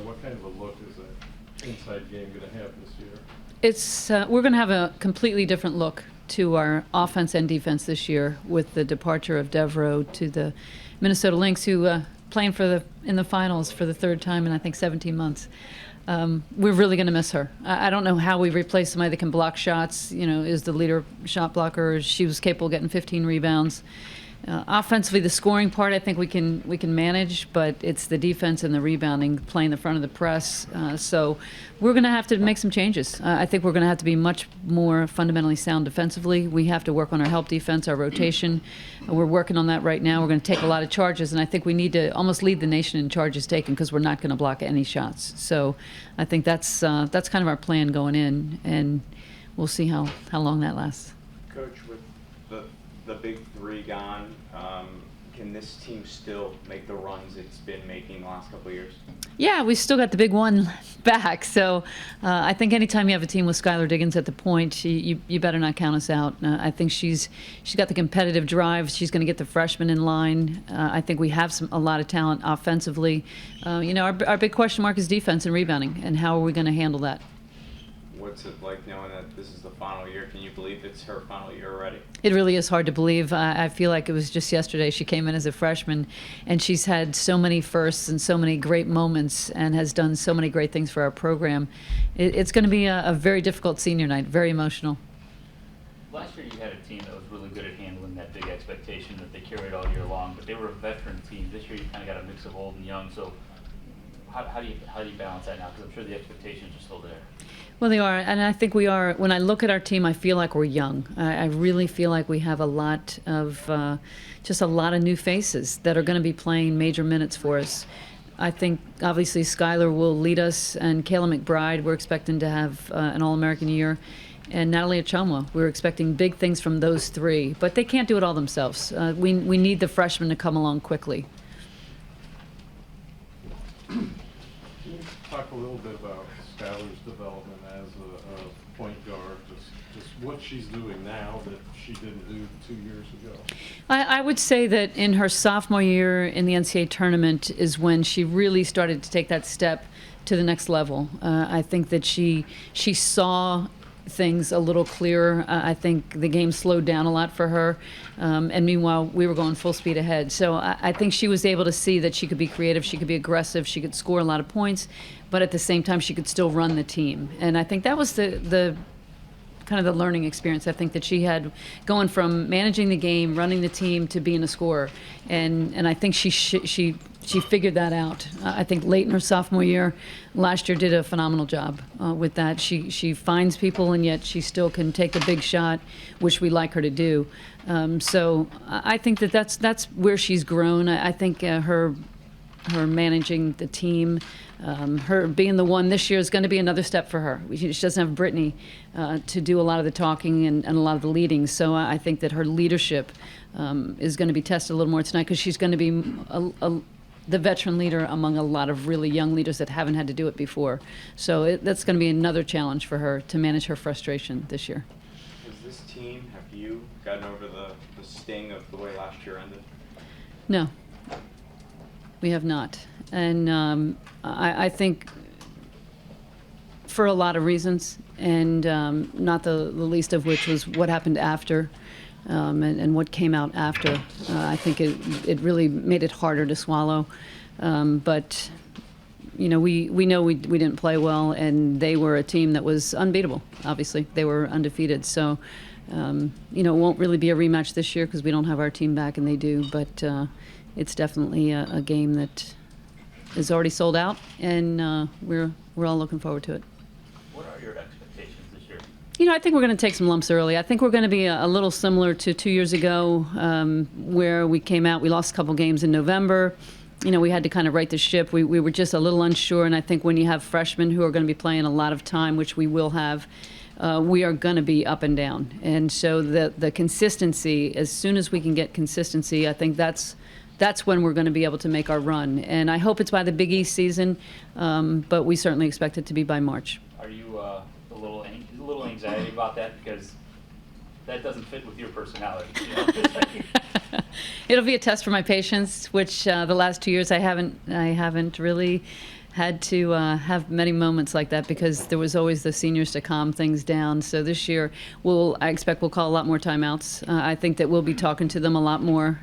what kind of a look is that inside game going to have this year? It's we're going to have a completely different look to our offense and defense this year with the departure of Devereaux to the Minnesota Lynx, who playing in the finals for the third time in I think 17 months. We're really going to miss her. I don't know how we replace somebody that can block shots. Is the leader shot blocker. She was capable of getting 15 rebounds. Offensively, the scoring part I think we can manage, but it's the defense and the rebounding, playing the front of the press. So we're going to have to make some changes. I think we're going to have to be much more fundamentally sound defensively. We have to work on our help defense, our rotation. We're working on that right now. We're going to take a lot of charges, and I think we need to almost lead the nation in charges taken because we're not going to block any shots. So I think that's kind of our plan going in, and we'll see how long that lasts. Coach, with the big three gone, can this team still make the runs it's been making the last couple of years? Yeah, we still got the big one back. So I think anytime you have a team with Skylar Diggins at the point, you better not count us out. I think she's got the competitive drive. She's going to get the freshmen in line. I think we have a lot of talent offensively. Our big question mark is defense and rebounding, and how are we going to handle that? What's it like knowing that this is the final year? Can you believe it's her final year already? It really is hard to believe. I feel like it was just yesterday she came in as a freshman, and she's had so many firsts and so many great moments and has done so many great things for our program. It's going to be a very difficult senior night, very emotional. Last year you had a team that was really good at handling that big expectation that they carried all year long, but they were a veteran team. This year you kind of got a mix of old and young. So how do you balance that now? Because I'm sure the expectations are still there. Well, they are, and I think we are. When I look at our team, I feel like we're young. I really feel like we have a lot of new faces that are going to be playing major minutes for us. I think, obviously, Skylar will lead us, and Kayla McBride, we're expecting to have an All-American year, and Natalie Achomwa. We're expecting big things from those three, but they can't do it all themselves. We need the freshmen to come along quickly. Can you talk a little bit about Skylar's development as a point guard, just what she's doing now that she didn't do 2 years ago? I would say that in her sophomore year in the NCAA tournament is when she really started to take that step to the next level. I think that she saw things a little clearer. I think the game slowed down a lot for her, and meanwhile we were going full speed ahead. So I think she was able to see that she could be creative, she could be aggressive, she could score a lot of points, but at the same time she could still run the team. And I think that was the kind of the learning experience I think that she had, going from managing the game, running the team, to being a scorer. And I think she figured that out. I think late in her sophomore year, last year did a phenomenal job with that. She finds people, and yet she still can take a big shot, which we like her to do. So I think that's where she's grown. I think her managing the team, her being the one this year is going to be another step for her. She doesn't have Brittany to do a lot of the talking and a lot of the leading. So I think that her leadership is going to be tested a little more tonight, because she's going to be the veteran leader among a lot of really young leaders that haven't had to do it before. So that's going to be another challenge for her to manage her frustration this year. Has this team, have you gotten over the sting of the way last year ended? No, we have not. And I think for a lot of reasons, and not the least of which was what happened after. And what came out after. I think it really made it harder to swallow. But, we know we didn't play well, and they were a team that was unbeatable, obviously. They were undefeated. So, it won't really be a rematch this year because we don't have our team back, and they do. But it's definitely a game that is already sold out, and we're all looking forward to it. What are your expectations this year? I think we're going to take some lumps early. I think we're going to be a little similar to 2 years ago, where we came out, we lost a couple games in November. We had to kind of right the ship. We were just a little unsure, and I think when you have freshmen who are going to be playing a lot of time, which we will have, we are going to be up and down. And so the consistency, as soon as we can get consistency, I think that's when we're going to be able to make our run. And I hope it's by the Big East season, but we certainly expect it to be by March. Are you a little anxiety about that, because that doesn't fit with your personality? It'll be a test for my patience, which the last 2 years I haven't really had to have many moments like that because there was always the seniors to calm things down. So this year, I expect we'll call a lot more timeouts. I think that we'll be talking to them a lot more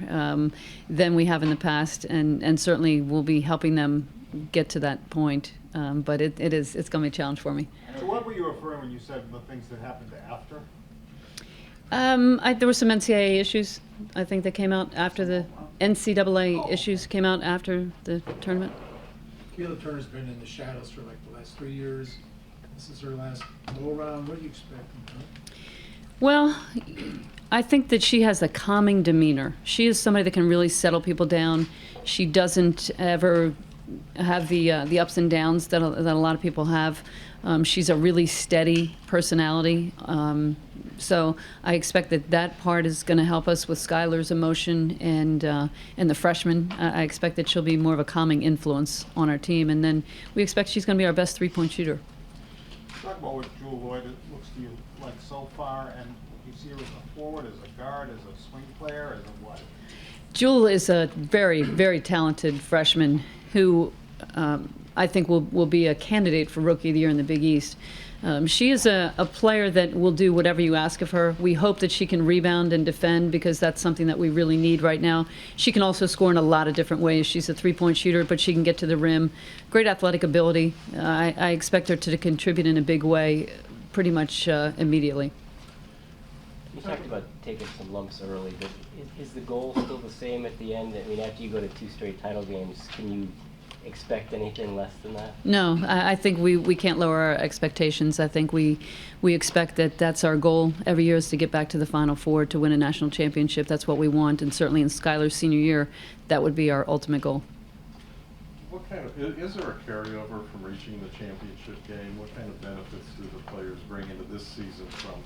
than we have in the past, and certainly we'll be helping them get to that point. But it's going to be a challenge for me. So what were you referring when you said the things that happened after? There were some NCAA issues, I think, that came out after the NCAA issues came out after the tournament. Kayla Turner's been in the shadows for like the last 3 years. This is her last go-around. What do you expect from her? Well, I think that she has a calming demeanor. She is somebody that can really settle people down. She doesn't ever have the ups and downs that a lot of people have. She's a really steady personality. So I expect that part is going to help us with Skylar's emotion and the freshman. I expect that she'll be more of a calming influence on our team. And then we expect she's going to be our best three-point shooter. Talk about what Jewel Lloyd looks to you like so far, and do you see her as a forward, as a guard, as a swing player, as a what? Jewel is a very, very talented freshman who I think will be a candidate for Rookie of the Year in the Big East. She is a player that will do whatever you ask of her. We hope that she can rebound and defend because that's something that we really need right now. She can also score in a lot of different ways. She's a three-point shooter, but she can get to the rim. Great athletic ability. I expect her to contribute in a big way pretty much immediately. You talked about taking some lumps early, but is the goal still the same at the end? I mean, after you go to 2 straight title games, can you expect anything less than that? No, I think we can't lower our expectations. I think we expect that that's our goal every year is to get back to the Final Four to win a national championship. That's what we want, and certainly in Skylar's senior year, that would be our ultimate goal. What kind of, is there a carryover from reaching the championship game? What kind of benefits do the players bring into this season from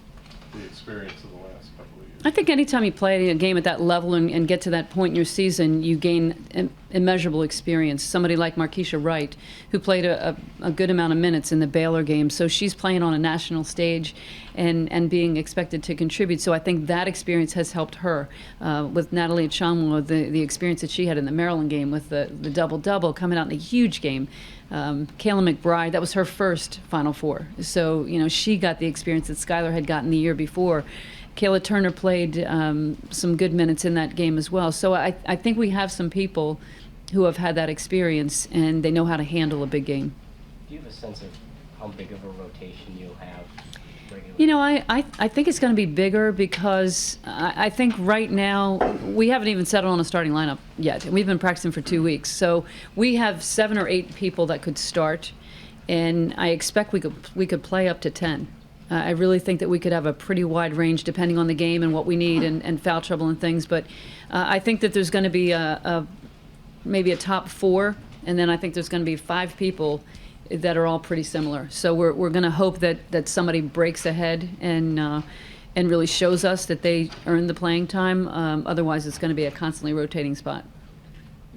the experience of the last couple of years? I think anytime you play a game at that level and get to that point in your season, you gain immeasurable experience. Somebody like Markeisha Wright, who played a good amount of minutes in the Baylor game, so she's playing on a national stage and being expected to contribute. So I think that experience has helped her. With Natalie Chamwa, the experience that she had in the Maryland game with the double-double coming out in a huge game. Kayla McBride, that was her first Final Four. So, she got the experience that Skylar had gotten the year before. Kayla Turner played some good minutes in that game as well. So I think we have some people who have had that experience and they know how to handle a big game. Do you have a sense of how big of a rotation you'll have regularly? I think it's going to be bigger because I think right now we haven't even settled on a starting lineup yet. We've been practicing for 2 weeks. So we have 7 or 8 people that could start, and I expect we could play up to 10. I really think that we could have a pretty wide range depending on the game and what we need and foul trouble and things. But I think that there's going to be maybe a top 4, and then I think there's going to be 5 people that are all pretty similar. So we're going to hope that somebody breaks ahead and really shows us that they earned the playing time. Otherwise, it's going to be a constantly rotating spot.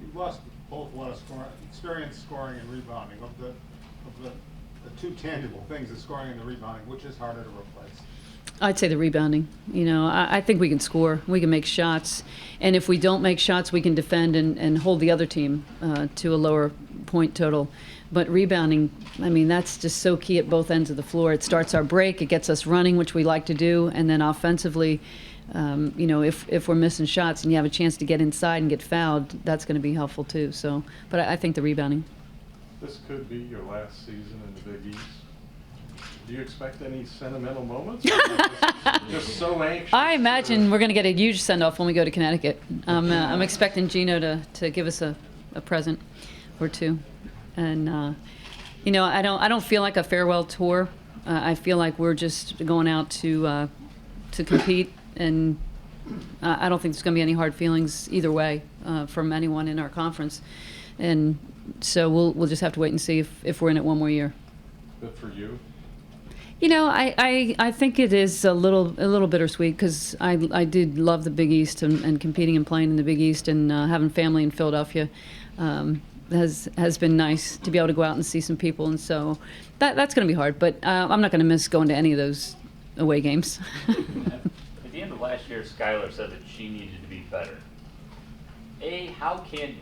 You've lost both a lot of experience scoring and rebounding. Of the 2 tangible things, the scoring and the rebounding, which is harder to replace? I'd say the rebounding. I think we can score. We can make shots. And if we don't make shots, we can defend and hold the other team to a lower point total. But rebounding, that's just so key at both ends of the floor. It starts our break. It gets us running, which we like to do. And then offensively, if we're missing shots and you have a chance to get inside and get fouled, that's going to be helpful too. So, but I think the rebounding. This could be your last season in the Big East. Do you expect any sentimental moments? Just so anxious. I imagine we're going to get a huge send-off when we go to Connecticut. I'm expecting Gino to give us a present or 2. And, I don't feel like a farewell tour. I feel like we're just going out to compete, and I don't think there's going to be any hard feelings either way from anyone in our conference. And so we'll just have to wait and see if we're in it one more year. Good for you. I think it is a little bittersweet because I did love the Big East and competing and playing in the Big East and having family in Philadelphia has been nice to be able to go out and see some people, and so that's going to be hard. But I'm not going to miss going to any of those away games. At the end of last year, Skylar said that she needed to be better. A, how can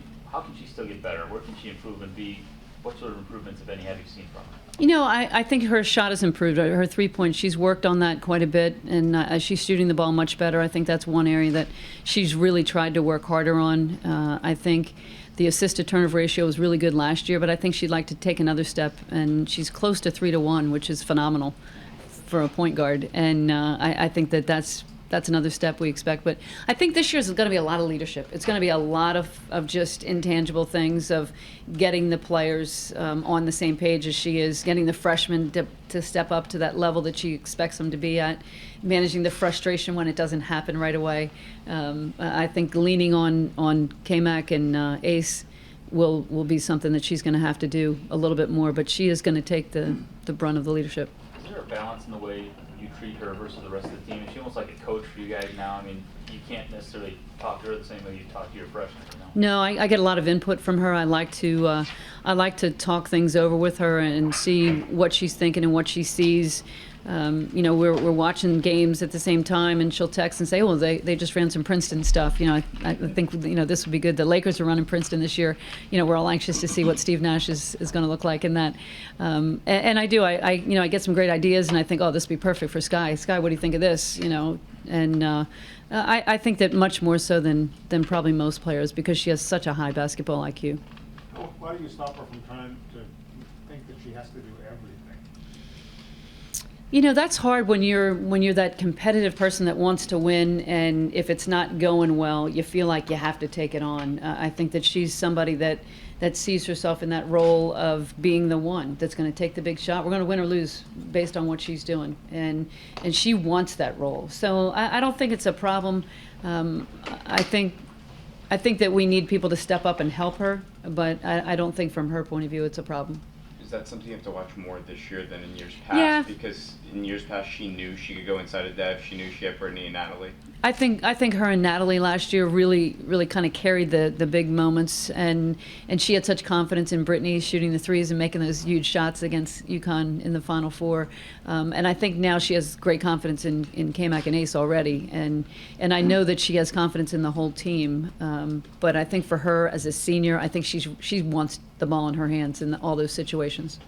she still get better? Where can she improve? And B, What sort of improvements, if any, have you seen from her? You know, I think her shot has improved. Her 3-point, she's worked on that quite a bit, and she's shooting the ball much better. I think that's one area that she's really tried to work harder on. I think the assist-to-turnover ratio was really good last year, but I think she'd like to take another step, and she's close to 3-to-1, which is phenomenal for a point guard. And I think that's another step we expect. But I think this year's going to be a lot of leadership. It's going to be a lot of just intangible things, of getting the players on the same page as she is, getting the freshmen to step up to that level that she expects them to be at, managing the frustration when it doesn't happen right away. I think leaning on K-Mac and Ace will be something that she's going to have to do a little bit more, but she is going to take the brunt of the leadership. Is there a balance in the way you treat her versus the rest of the team? Is she almost like a coach for you guys now? I mean, you can't necessarily talk to her the same way you talk to your freshmen, you know? No, I get a lot of input from her. I like to talk things over with her and see what she's thinking and what she sees. You know, we're watching games at the same time, and she'll text and say, "Oh, they just ran some Princeton stuff." You know, I think, you know, this would be good. The Lakers are running Princeton this year. You know, we're all anxious to see what Steve Nash is going to look like in that. And I do. I get some great ideas, and I think, "Oh, this would be perfect for Sky. Sky, what do you think of this?" You know, and I think that much more so than probably most players, because she has such a high basketball IQ. Why do you stop her from trying to think that she has to do everything? You know, that's hard when you're that competitive person that wants to win, and if it's not going well, you feel like you have to take it on. I think that she's somebody that sees herself in that role of being the one that's going to take the big shot. We're going to win or lose based on what she's doing, and she wants that role. So I don't think it's a problem. I think that we need people to step up and help her, but I don't think from her point of view it's a problem. Is that something you have to watch more this year than in years past? Yeah. Because in years past, she knew she could go inside of Dev. She knew she had Brittany and Natalie. I think her and Natalie last year really kind of carried the big moments, and she had such confidence in Brittany shooting the threes and making those huge shots against UConn in the Final Four. And I think now she has great confidence in K-Mac and Ace already, and I know that she has confidence in the whole team. But I think for her as a senior, I think she wants the ball in her hands in all those situations.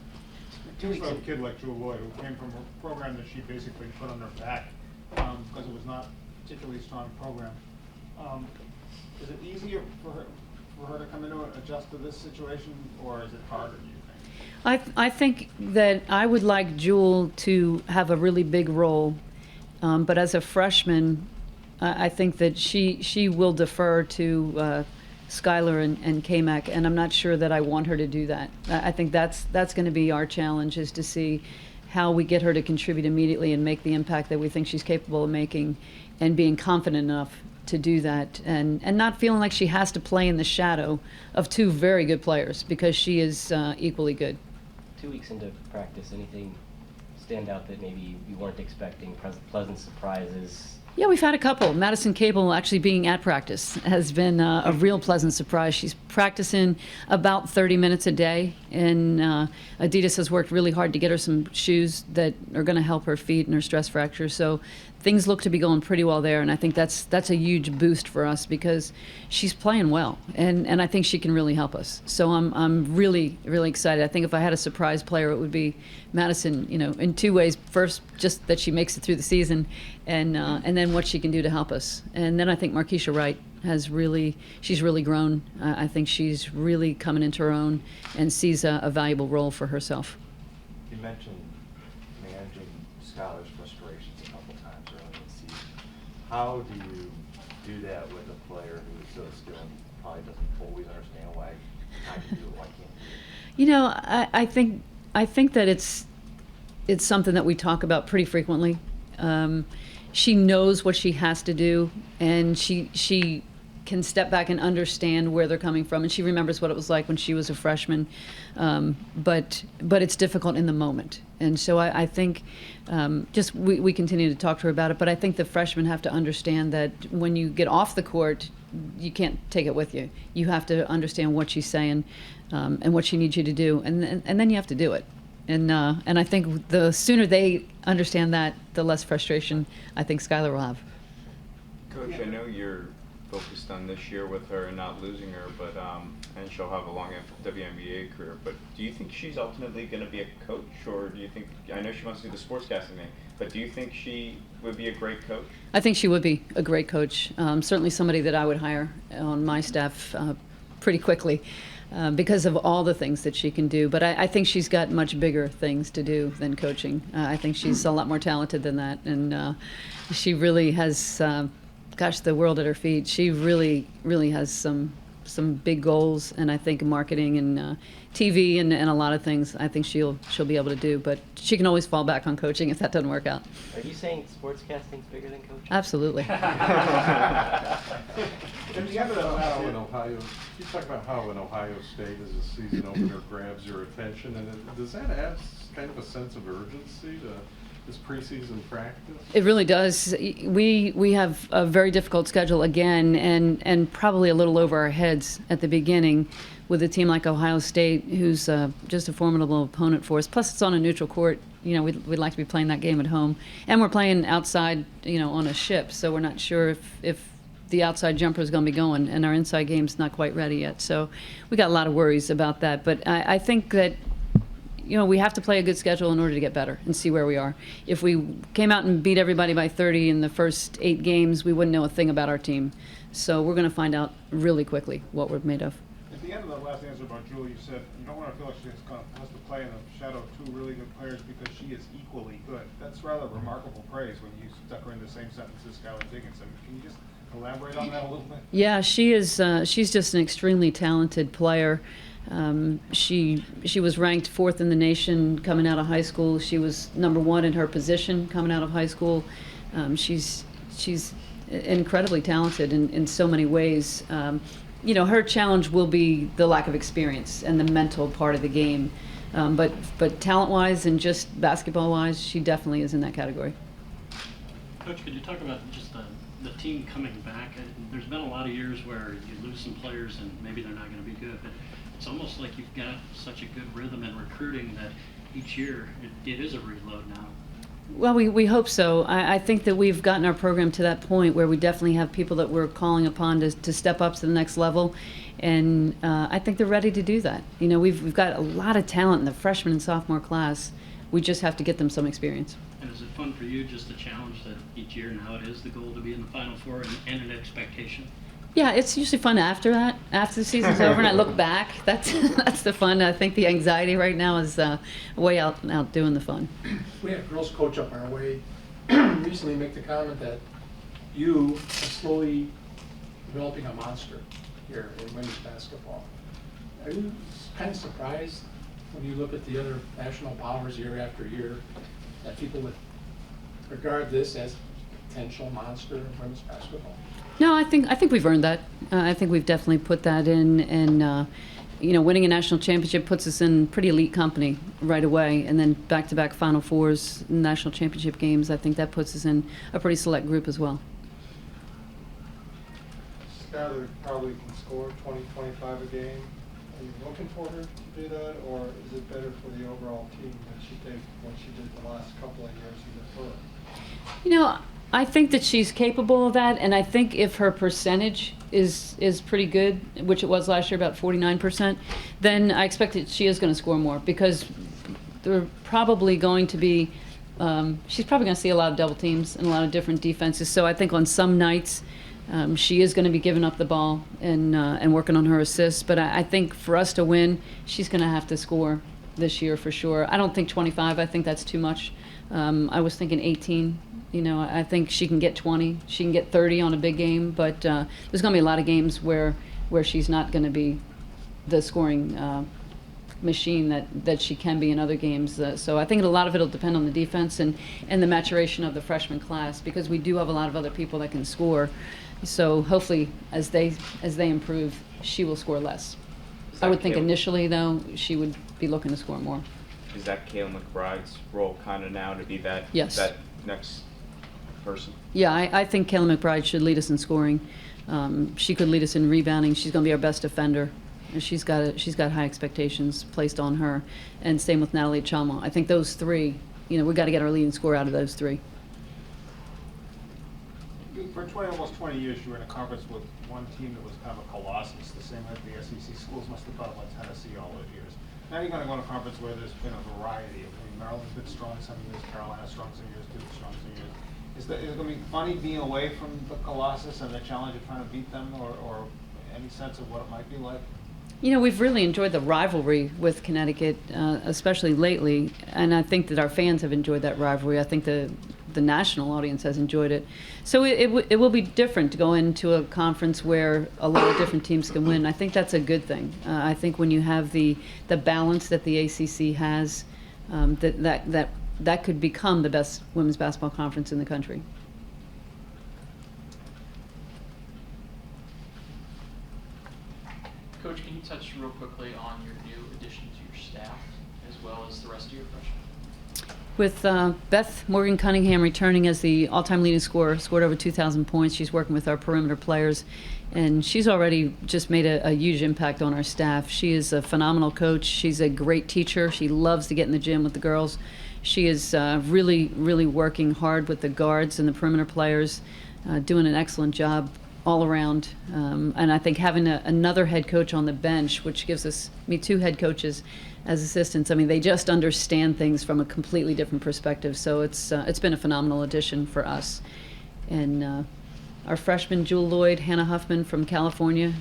Here's a kid like Jewel Lloyd, who came from a program that she basically put on her back because it was not a particularly strong program. Is it easier for her to come in and adjust to this situation, or is it harder, do you think? I think that I would like Jewel to have a really big role, but as a freshman, I think that she will defer to Skylar and K-Mac, and I'm not sure that I want her to do that. I think that's going to be our challenge, is to see how we get her to contribute immediately and make the impact that we think she's capable of making, and being confident enough to do that, and not feeling like she has to play in the shadow of two very good players, because she is equally good. 2 weeks into practice, anything stand out that maybe you weren't expecting, pleasant surprises? Yeah, we've had a couple. Madison Cable actually being at practice has been a real pleasant surprise. She's practicing about 30 minutes a day, and Adidas has worked really hard to get her some shoes that are going to help her feet and her stress fracture. So things look to be going pretty well there, and I think that's a huge boost for us, because she's playing well, and I think she can really help us. So I'm really, really excited. I think if I had a surprise player, it would be Madison, you know, in two ways. First, just that she makes it through the season, and then what she can do to help us. And then I think Markeisha Wright she's really grown. I think she's really coming into her own and sees a valuable role for herself. You mentioned managing Skylar's frustrations a couple times early in the season. How do you do that with a player who is so skilled and probably doesn't always understand why I can do it, why can't you do it? You know, I think that it's something that we talk about pretty frequently. She knows what she has to do, and she can step back and understand where they're coming from, and she remembers what it was like when she was a freshman. But it's difficult in the moment, and so I think we continue to talk to her about it. But I think the freshmen have to understand that when you get off the court, you can't take it with you. You have to understand what she's saying and what she needs you to do, and then you have to do it. And I think the sooner they understand that, the less frustration I think Skylar will have. Coach, I know you're focused on this year with her and not losing her, but and she'll have a long WNBA career. But do you think she's ultimately going to be a coach, or do you think, I know she wants to do the sportscasting thing, but do you think she would be a great coach? I think she would be a great coach. Certainly somebody that I would hire on my staff pretty quickly because of all the things that she can do. But I think she's got much bigger things to do than coaching. I think she's a lot more talented than that. And she really has, the world at her feet. She really, really has some big goals, and I think marketing and TV and a lot of things I think she'll be able to do, but she can always fall back on coaching if that doesn't work out. Are you saying sportscasting's bigger than coaching? Absolutely. And you talk about how in Ohio, you talk about how in Ohio State as a season opener grabs your attention, and does that add kind of a sense of urgency to this preseason practice? It really does. We have a very difficult schedule again, and probably a little over our heads at the beginning with a team like Ohio State, who's just a formidable opponent for us. Plus, it's on a neutral court. You know, we'd like to be playing that game at home, and we're playing outside, on a ship, so we're not sure if the outside jumper is going to be going, and our inside game's not quite ready yet. So we got a lot of worries about that. But I think that we have to play a good schedule in order to get better and see where we are. If we came out and beat everybody by 30 in the first 8 games, we wouldn't know a thing about our team. So we're going to find out really quickly what we're made of. At the end of the last answer about Julie, you said you don't want to feel like she's going to have to play in the shadow of 2 really good players because she is equally good. That's rather remarkable praise when you stuck her in the same sentence as Skylar Diggins. I mean, can you just elaborate on that a little bit? Yeah, she is. She's just an extremely talented player. She was ranked 4th in the nation coming out of high school. She was number 1 in her position coming out of high school. She's incredibly talented in so many ways. Her challenge will be the lack of experience and the mental part of the game. But talent-wise and just basketball-wise, she definitely is in that category. Coach, could you talk about just the team coming back? There's been a lot of years where you lose some players and maybe they're not going to be good, but it's almost like you've got such a good rhythm in recruiting that each year it is a reload now. Well, we hope so. I think that we've gotten our program to that point where we definitely have people that we're calling upon to step up to the next level, and I think they're ready to do that. We've got a lot of talent in the freshman and sophomore class. We just have to get them some experience. And is it fun for you, just a challenge that each year now it is the goal to be in the Final Four and an expectation? Yeah, it's usually fun after that. After the season's over and I look back, that's the fun. I think the anxiety right now is way outdoing the fun. We had a girls coach up our way recently make the comment that you are slowly developing a monster here in women's basketball. Are you kind of surprised when you look at the other national powers year after year that people would regard this as a potential monster in women's basketball? No, I think we've earned that. I think we've definitely put that in, and winning a national championship puts us in pretty elite company right away, and then back-to-back Final Fours, national championship games. I think that puts us in a pretty select group as well. Skylar probably can score 20, 25 a game. Are you looking for her to do that, or is it better for the overall team that she did what she did the last couple of years in the tour? I think that she's capable of that, and I think if her percentage is pretty good, which it was last year, about 49%, then I expect that she is going to score more because they're probably going to be, she's probably going to see a lot of double teams and a lot of different defenses. So I think on some nights she is going to be giving up the ball and working on her assists. But I think for us to win, she's going to have to score this year for sure. I don't think 25. I think that's too much. I was thinking 18. I think she can get 20. She can get 30 on a big game, but there's going to be a lot of games where she's not going to be the scoring machine that she can be in other games. So I think a lot of it will depend on the defense and the maturation of the freshman class, because we do have a lot of other people that can score. So hopefully, as they improve, she will score less. I would think initially, though, she would be looking to score more. Is that Kayla McBride's role kind of now to be that that next person? Yeah, I think Kayla McBride should lead us in scoring. She could lead us in rebounding. She's going to be our best defender. She's got high expectations placed on her, and same with Natalie Chama. I think those three, we've got to get our leading score out of those three. for almost 20 years, you were in a conference with one team that was kind of a colossus, the same as the SEC schools must have thought about Tennessee all those years. Now you're going to go to a conference where there's been a variety. Maryland's been strong some years, Carolina's strong some years, Duke's strong some years. Is it going to be funny being away from the colossus and the challenge of trying to beat them, or any sense of what it might be like? You know, we've really enjoyed the rivalry with Connecticut, especially lately, and I think that our fans have enjoyed that rivalry. I think the national audience has enjoyed it. So it will be different to go into a conference where a lot of different teams can win. I think that's a good thing. I think when you have the balance that the ACC has, that could become the best women's basketball conference in the country. Coach, can you touch real quickly on your new addition to your staff, as well as the rest of your freshmen? With Beth Morgan Cunningham returning as the all-time leading scorer, scored over 2,000 points. She's working with our perimeter players, and she's already just made a huge impact on our staff. She is a phenomenal coach. She's a great teacher. She loves to get in the gym with the girls. She is really, really working hard with the guards and the perimeter players, doing an excellent job all around. And I think having another head coach on the bench, which gives me two head coaches as assistants, I mean, they just understand things from a completely different perspective. So it's been a phenomenal addition for us. And our freshmen, Jewel Lloyd, Hannah Huffman from California,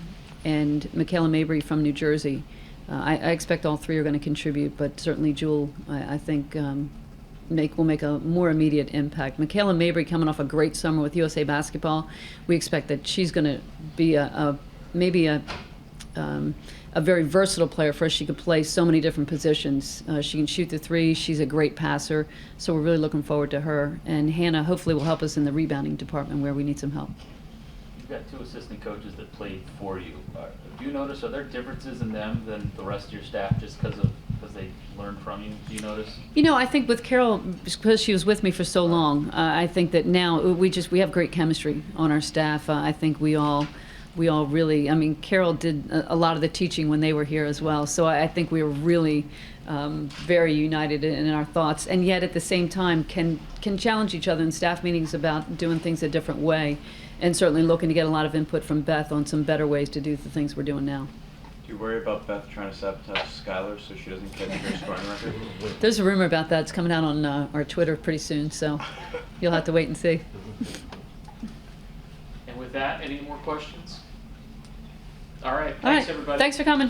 and Michaela Mabry from New Jersey. I expect all three are going to contribute, but certainly Jewel, I think, will make a more immediate impact. Michaela Mabry, coming off a great summer with USA Basketball, we expect that she's going to be maybe a very versatile player for us. She could play so many different positions. She can shoot the three. She's a great passer, so we're really looking forward to her. And Hannah hopefully will help us in the rebounding department where we need some help. You've got two assistant coaches that played for you. Do you notice, are there differences in them than the rest of your staff just because they learned from you? Do you notice? You know, I think with Carol, because she was with me for so long, I think that now we have great chemistry on our staff. I think we all really, I mean, Carol did a lot of the teaching when they were here as well. So I think we were really very united in our thoughts, and yet at the same time can challenge each other in staff meetings about doing things a different way, and certainly looking to get a lot of input from Beth on some better ways to do the things we're doing now. Do you worry about Beth trying to sabotage Skylar so she doesn't catch your scoring record? There's a rumor about that. It's coming out on our Twitter pretty soon, so you'll have to wait and see. And with that, any more questions? All right, All thanks right. everybody. Thanks for coming.